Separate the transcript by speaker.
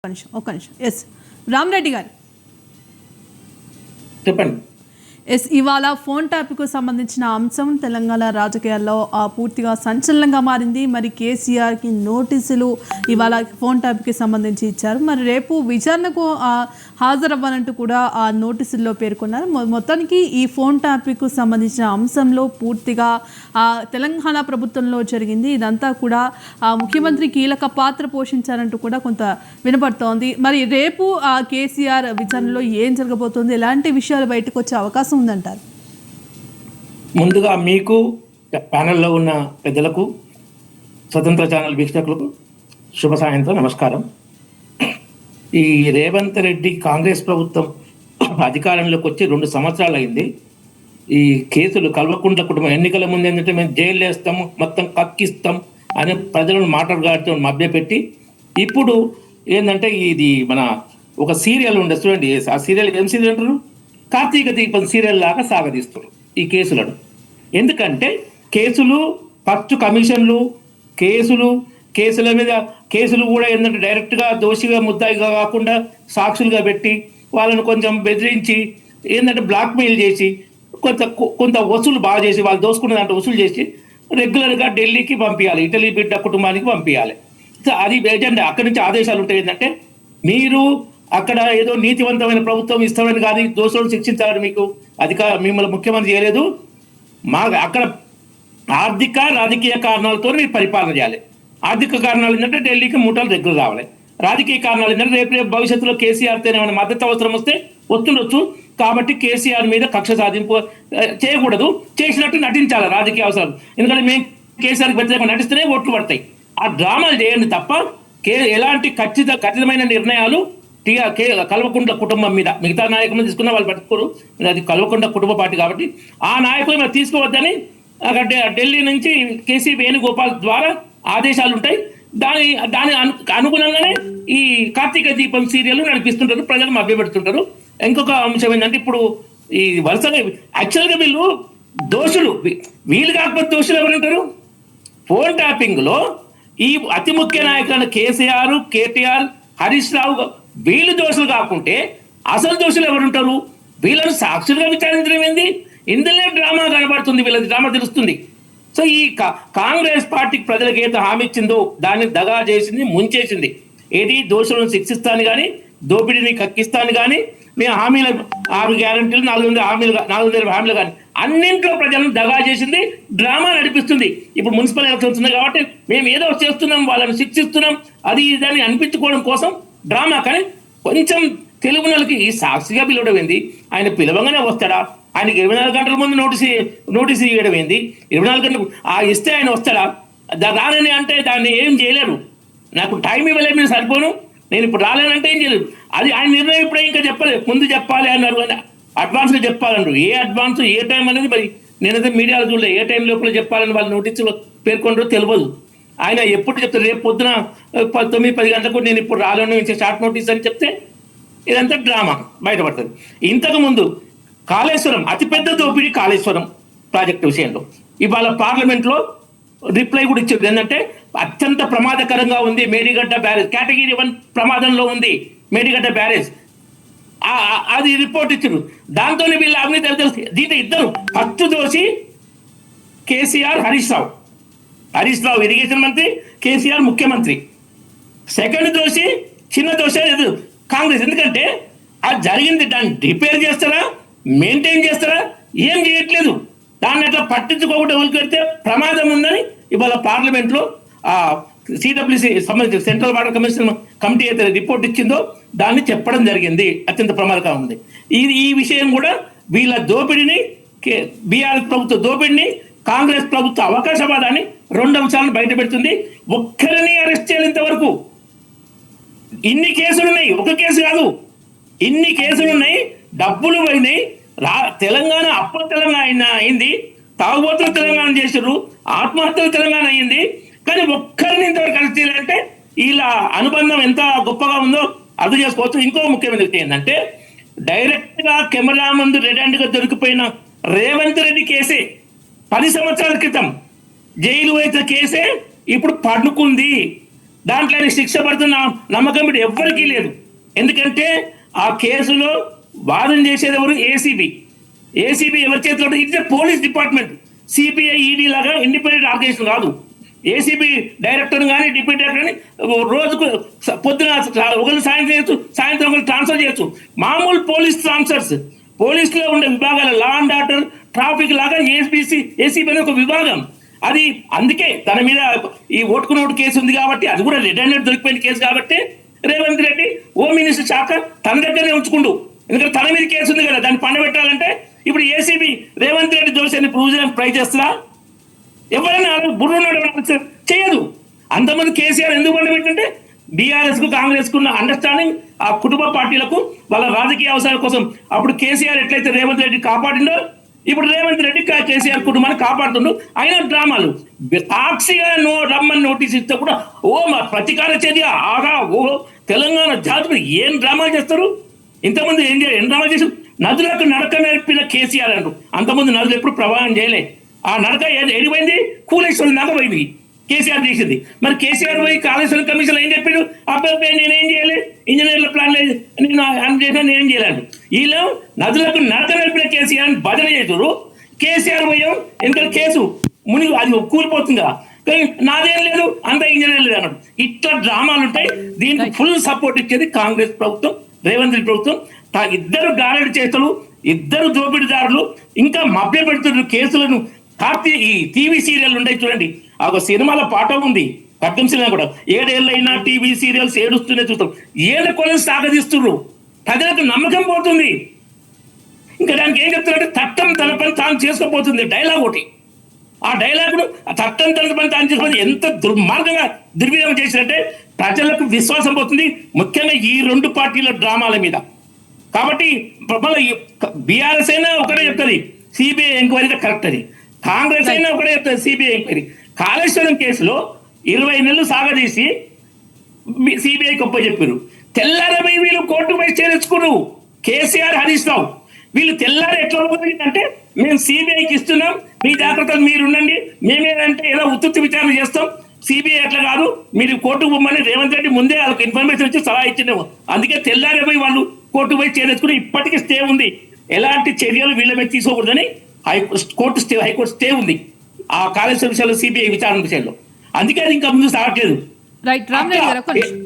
Speaker 1: ఒక నిమిషం ఎస్ రామరెడ్డి గారు
Speaker 2: చెప్పండి.
Speaker 1: ఎస్ ఇవాళ ఫోన్ ట్యాప్కు సంబంధించిన అంశం తెలంగాణ రాజకీయాల్లో పూర్తిగా సంచలనంగా మారింది. మరి కేసీఆర్కి నోటీసులు ఇవాళ ఫోన్ ట్యాప్కి సంబంధించి ఇచ్చారు. మరి రేపు విచారణకు హాజరవ్వాలంటూ కూడా ఆ నోటీసుల్లో పేర్కొన్నారు. మొత్తానికి ఈ ఫోన్ ట్యాప్కు సంబంధించిన అంశంలో పూర్తిగా తెలంగాణ ప్రభుత్వంలో జరిగింది. ఇదంతా కూడా ముఖ్యమంత్రి కీలక పాత్ర పోషించారంటూ కూడా కొంత వినపడుతోంది. మరి రేపు కేసీఆర్ విచారణలో ఏం జరగబోతోంది, ఎలాంటి విషయాలు బయటకు వచ్చే అవకాశం ఉందంటారు?
Speaker 2: ముందుగా మీకు ప్యానెల్లో ఉన్న పెద్దలకు, స్వతంత్ర ఛానల్ వీక్షకులకు శుభ సాయంత్రం, నమస్కారం. ఈ రేవంత్ రెడ్డి కాంగ్రెస్ ప్రభుత్వం అధికారంలోకి వచ్చి 2 సంవత్సరాలు అయింది. ఈ కేసులు కల్వకుంట్ల కుటుంబం ఎన్నికల ముందు ఏంటంటే మేము జైలు వేస్తాము, మొత్తం కక్కిస్తాం అని ప్రజలను మాట్లాడుతూ మభ్యపెట్టి, ఇప్పుడు ఏంటంటే ఇది మన ఒక సీరియల్ ఉండే చూడండి, ఆ సీరియల్ ఏం సీరియల్ అంటారు, కార్తీక దీపం సీరియల్ లాగా సాగదీస్తారు ఈ కేసులను. ఎందుకంటే కేసులు ఫస్ట్ కమిషన్లు, కేసుల మీద కేసులు కూడా ఏంటంటే డైరెక్ట్గా దోషిగా ముద్దాయిగా కాకుండా సాక్షులుగా పెట్టి వాళ్ళను కొంచెం బెదిరించి ఏంటంటే బ్లాక్మెయిల్ చేసి కొంత వసూలు బాగా చేసి వాళ్ళు దోసుకున్న దాంట్లో వసూలు చేసి రెగ్యులర్గా ఢిల్లీకి పంపించాలి, ఇటలీ బిడ్డ కుటుంబానికి పంపించాలి. అది ఏజెండా. అక్కడి నుంచి ఆదేశాలు ఉంటాయి ఏంటంటే మీరు అక్కడ ఏదో నీతివంతమైన ప్రభుత్వం ఇస్తామని కానీ దోషులను శిక్షించాలని మీకు మిమ్మల్ని ముఖ్యమంత్రి చేయలేదు. అక్కడ ఆర్థిక రాజకీయ కారణాలతో మీరు పరిపాలన చేయాలి. ఆర్థిక కారణాలు ఏంటంటే ఢిల్లీకి మూటలు దగ్గర రావాలి. రాజకీయ కారణాలు ఏంటంటే రేపు భవిష్యత్తులో కేసీఆర్తో ఏమైనా మద్దతు అవసరం వస్తే వస్తుండొచ్చు. కాబట్టి కేసీఆర్ మీద కక్ష సాధింపు చేయకూడదు, చేసినట్టు నటించాలి రాజకీయ అవసరాలు. ఎందుకంటే మేము కేసీఆర్కి వ్యతిరేకంగా నటిస్తేనే ఓట్లు పడతాయి. ఆ డ్రామాలు చేయండి తప్ప ఎలాంటి ఖచ్చితమైన నిర్ణయాలు కల్వకుంట్ల కుటుంబం మీద మిగతా నాయకులను తీసుకున్న వాళ్ళు పట్టుకోరు. అది కల్వకుంట్ల కుటుంబ పార్టీ కాబట్టి ఆ నాయకులు తీసుకోవద్దని ఢిల్లీ నుంచి కేసీ వేణుగోపాల్ ద్వారా ఆదేశాలు ఉంటాయి. దాని అనుగుణంగానే ఈ కార్తీక దీపం సీరియల్ నడిపిస్తుంటారు, ప్రజలు మభ్యపెడుతుంటారు. ఇంకొక అంశం ఏంటంటే ఇప్పుడు ఈ వరుసగా యాక్చువల్గా వీళ్ళు దోషులు, వీళ్ళు కాకపోతే దోషులు ఎవరు ఉంటారు? ఫోన్ ట్యాపింగ్లో ఈ అతి ముఖ్య నాయకులైన కేసీఆర్, కేటీఆర్, హరీష్ రావు వీళ్ళు దోషులు కాకుంటే అసలు దోషులు ఎవరుంటారు? వీళ్ళను సాక్షులుగా విచారించడం ఏంది? ఇందులో డ్రామా కనబడుతుంది, వీళ్ళది డ్రామా తెలుస్తుంది. సో ఈ కాంగ్రెస్ పార్టీకి ప్రజలకు ఏదో హామీ ఇచ్చిందో దాన్ని దగా చేసింది, ముంచేసింది. ఏది దోషులను శిక్షిస్తాను కానీ, దోపిడీని కక్కిస్తాను కానీ, మేము హామీలు 6 గ్యారంటీలు 450 హామీలు కానీ అన్నింట్లో ప్రజలను దగా చేసింది, డ్రామా నడిపిస్తుంది. ఇప్పుడు మున్సిపల్ ఎలక్షన్స్ ఉన్నాయి కాబట్టి మేము ఏదో చేస్తున్నాం, వాళ్ళని శిక్షిస్తున్నాం, అది ఇదని అనిపించుకోవడం కోసం డ్రామా. కానీ కొంచెం తెలుగు నెలకి ఈ సాక్షిగా పిలవడం ఏంది? ఆయన పిలవంగానే వస్తాడా? ఆయనకి 24 గంటల ముందు నోటీసు ఇవ్వడం ఏంది? 24 గంటలు ఇస్తే ఆయన వస్తాడా? రానని అంటే దాన్ని ఏం చేయలేరు. నాకు టైం ఇవ్వలేదు, మీరు సరిపోను, నేను ఇప్పుడు రాలేనంటే ఏం చేయలేదు. అది ఆయన నిర్ణయం ఇప్పుడే ఇంకా చెప్పలేదు, ముందు చెప్పాలి అన్నారు, అడ్వాన్స్గా చెప్పాలన్నారు. ఏ అడ్వాన్స్ ఏ టైం అనేది మరి నేనైతే మీడియాలో చూడలేదు. ఏ టైం లోపల చెప్పాలని వాళ్ళు నోటీసులో పేర్కొంటారో తెలియదు. ఆయన ఎప్పుడు చెప్తారు? రేపు పొద్దున 9-10 గంటలకు నేను ఇప్పుడు రాలేను, షార్ట్ నోటీస్ అని చెప్తే ఇదంతా డ్రామా బయటపడుతుంది. ఇంతకుముందు కాళేశ్వరం అతిపెద్ద దోపిడీ, కాళేశ్వరం ప్రాజెక్టు విషయంలో ఇవాళ పార్లమెంట్లో రిప్లై కూడా ఇచ్చేది ఏంటంటే అత్యంత ప్రమాదకరంగా ఉంది మేడిగడ్డ బ్యారేజ్, కేటగిరీ 1 ప్రమాదంలో ఉంది మేడిగడ్డ బ్యారేజ్. అది రిపోర్ట్ ఇచ్చారు. దాంతోనే వీళ్ళు అవినీతి తెలుసు. దీంతో ఇద్దరు ఫస్ట్ దోషి కేసీఆర్, హరీష్ రావు ఇరిగేషన్ మంత్రి, కేసీఆర్ ముఖ్యమంత్రి. సెకండ్ దోషి చిన్న దోషి కాంగ్రెస్. ఎందుకంటే అది జరిగింది, దాన్ని రిపేర్ చేస్తారా, మెయింటైన్ చేస్తారా? ఏం చేయట్లేదు. దాన్ని అట్లా పట్టించుకోకుండా వదిలిపెడితే ప్రమాదం ఉందని ఇవాళ పార్లమెంట్లో సిడబ్ల్యూసి సంబంధించి సెంట్రల్ వాటర్ కమిషన్ కమిటీ అయితే రిపోర్ట్ ఇచ్చిందో దాన్ని చెప్పడం జరిగింది. అత్యంత ప్రమాదకరం ఉంది. ఈ విషయం కూడా వీళ్ళ దోపిడీని, బీఆర్ఎస్ ప్రభుత్వ దోపిడీని, కాంగ్రెస్ ప్రభుత్వ అవకాశవాదాన్ని 2 అంశాలను బయట పెడుతుంది. ఒక్కరిని అరెస్ట్ చేయాలి ఇంతవరకు. ఇన్ని కేసులున్నాయి, ఒక కేసు కాదు, ఇన్ని కేసులున్నాయి, డబ్బులు పోయినాయి. తెలంగాణ అప్ప తెలంగాణ అయింది, తాగుబోతులు తెలంగాణ చేశారు, ఆత్మహత్యలు తెలంగాణ అయింది. కానీ ఒక్కరిని ఇంతవరకు అరెస్ట్ చేయాలంటే వీళ్ళ అనుబంధం ఎంత గొప్పగా ఉందో అర్థం చేసుకోవచ్చు. ఇంకో ముఖ్యమైన విషయం ఏంటంటే డైరెక్ట్గా కెమెరా ముందు రెడ్ హ్యాండ్గా దొరికిపోయిన రేవంత్ రెడ్డి కేసే 10 సంవత్సరాల క్రితం జైలు వేసిన కేసే ఇప్పుడు పండుకుంది. దాంట్లో ఆయన శిక్ష పడుతున్న నమ్మకం ఇప్పుడు ఎవ్వరికీ లేదు. ఎందుకంటే ఆ కేసులో వాదన చేసేది ఎవరు? ఏసీబీ ఎవరి చేతిలో? It's police department. CBI, ED లాగా ఇండిపెండెంట్ ఆర్గనైజేషన్ కాదు. ఏసీబీ డైరెక్టర్ కానీ డిప్యూటీ డైరెక్టర్ కానీ రోజుకు పొద్దున ఒకరు సాయంత్రం చేయొచ్చు, సాయంత్రం ఒకరు ట్రాన్స్ఫర్ చేయొచ్చు. మామూలు పోలీస్ ట్రాన్స్ఫర్స్, పోలీసులో ఉండే విభాగాలు లా అండ్ ఆర్డర్, ట్రాఫిక్ లాగా ఏసీబీ అనే ఒక విభాగం అది. అందుకే తన మీద ఈ ఓటుకు కేసు ఉంది కాబట్టి, అది కూడా రెడ్ హ్యాండెడ్ దొరికిపోయిన కేసు కాబట్టి రేవంత్ రెడ్డి హోమ్ మినిస్టర్ శాఖ తన దగ్గరనే ఉంచుకుండు. ఎందుకంటే తన మీద కేసు ఉంది కదా, దాన్ని పండబెట్టాలంటే ఇప్పుడు ఏసీబీ రేవంత్ రెడ్డి దోషాన్ని ప్రూవ్ చేయడానికి ట్రై చేస్తుందా? ఎవరైనా బుర్రున్నాడు చేయదు. అంతమంది కేసీఆర్ ఎందుకు పండబెట్టింటే బీఆర్ఎస్ కు కాంగ్రెస్ కు ఉన్న అండర్స్టాండింగ్, ఆ కుటుంబ పార్టీలకు వాళ్ళ రాజకీయ అవసరాల కోసం. అప్పుడు కేసీఆర్ ఎట్లయితే రేవంత్ రెడ్డి కాపాడిండో, ఇప్పుడు రేవంత్ రెడ్డి కేసీఆర్ కుటుంబాన్ని కాపాడుతుండు. అయినా డ్రామాలు సాక్షిగా రమ్మని నోటీస్ ఇస్తే కూడా మా ప్రతీకార చర్య ఆగా తెలంగాణ జాతులు ఏం డ్రామాలు చేస్తారు? ఇంతమంది ఏం డ్రామా చేశారు? నదులకు నడక నేర్పిన కేసీఆర్ అంటారు. అంతమంది నదులు ఎప్పుడు ప్రవాహం చేయలే. ఆ నడక ఏడిపోయింది? కూలేశ్వరం దాకా పోయింది, కేసీఆర్ చేసింది. మరి కేసీఆర్ పోయి కాళేశ్వరం కమిషన్ ఏం చెప్పాడు? అబ్బాయి నేనేం చేయలే, ఇంజనీర్ల ప్లాన్ లేదు, నేనేం చేయలేదు. వీళ్ళు నదులకు నడక నేర్పిన కేసీఆర్ భజన చేశారు. కేసీఆర్ పోయాం ఎందుకంటే కేసు మునిగి అది కూలిపోతుందా, కానీ నాదేం లేదు, అంత ఇంజనీర్ లేదు అన్నాడు. ఇట్లా డ్రామాలు ఉంటాయి. దీనికి ఫుల్ సపోర్ట్ ఇచ్చేది కాంగ్రెస్ ప్రభుత్వం, రేవంత్ రెడ్డి ప్రభుత్వం. ఇద్దరు గారడి చేతలు, ఇద్దరు దోపిడీదారులు ఇంకా మభ్య పెడుతున్న కేసులను. ఈ టీవీ సీరియల్ ఉండే చూడండి, ఒక సినిమాల పాట ఉంది ఖడ్గం సినిమా కూడా. 7 ఏళ్ళైనా టీవీ సీరియల్స్ ఏడుస్తూనే చూస్తాం. ఏళ్ళ కొలను సాగదీస్తున్నారు, ప్రజలకు నమ్మకం పోతుంది. ఇంకా దానికి ఏం చెప్తున్నారంటే చట్టం తన పని తాను చేసుకోపోతుంది డైలాగ్ ఒకటి. ఆ డైలాగ్ను చట్టం తన పని తాను చేసుకోపోతే ఎంత దుర్మార్గంగా దుర్వినియోగం చేసినట్టే ప్రజలకు విశ్వాసం పోతుంది, ముఖ్యంగా ఈ 2 పార్టీల డ్రామాల మీద. కాబట్టి బీఆర్ఎస్ అయినా ఒకటే చెప్తుంది సిబిఐ ఎంక్వైరీ కరెక్ట్ అని, కాంగ్రెస్ అయినా ఒకటే చెప్తుంది సిబిఐ ఎంక్వైరీ. కాళేశ్వరం కేసులో 20 నెలలు సాగదీసి సిబిఐ గొప్ప చెప్పారు. తెల్లారపై వీళ్ళు కోర్టు పై చేర్చుకున్నారు. కేసీఆర్, హరీష్ రావు వీళ్ళు తెల్లారి ఎట్లా అంటే మేము సిబిఐకి ఇస్తున్నాం, మీ జాగ్రత్తలు మీరు ఉండండి, మేమేదంటే ఏదో ఉత్తుత్తి విచారణ చేస్తాం, సిబిఐ అట్లా కాదు, మీరు కోర్టుకు పోమని రేవంత్ రెడ్డి ముందే వాళ్ళకి ఇన్ఫర్మేషన్ ఇచ్చి సలహా ఇచ్చినేమో. అందుకే తెల్లారిపోయి వాళ్ళు కోర్టు పోయి చేర్చుకుని ఇప్పటికీ స్టే ఉంది. ఎలాంటి చర్యలు వీళ్ళ మీద తీసుకోకూడదని హైకోర్టు స్టే ఉంది ఆ కాళేశ్వరం విషయంలో, సిబిఐ విచారణ విషయంలో. అందుకే అది ఇంకా ముందు సాగట్లేదు.
Speaker 1: రైట్ రామరెడ్డి గారు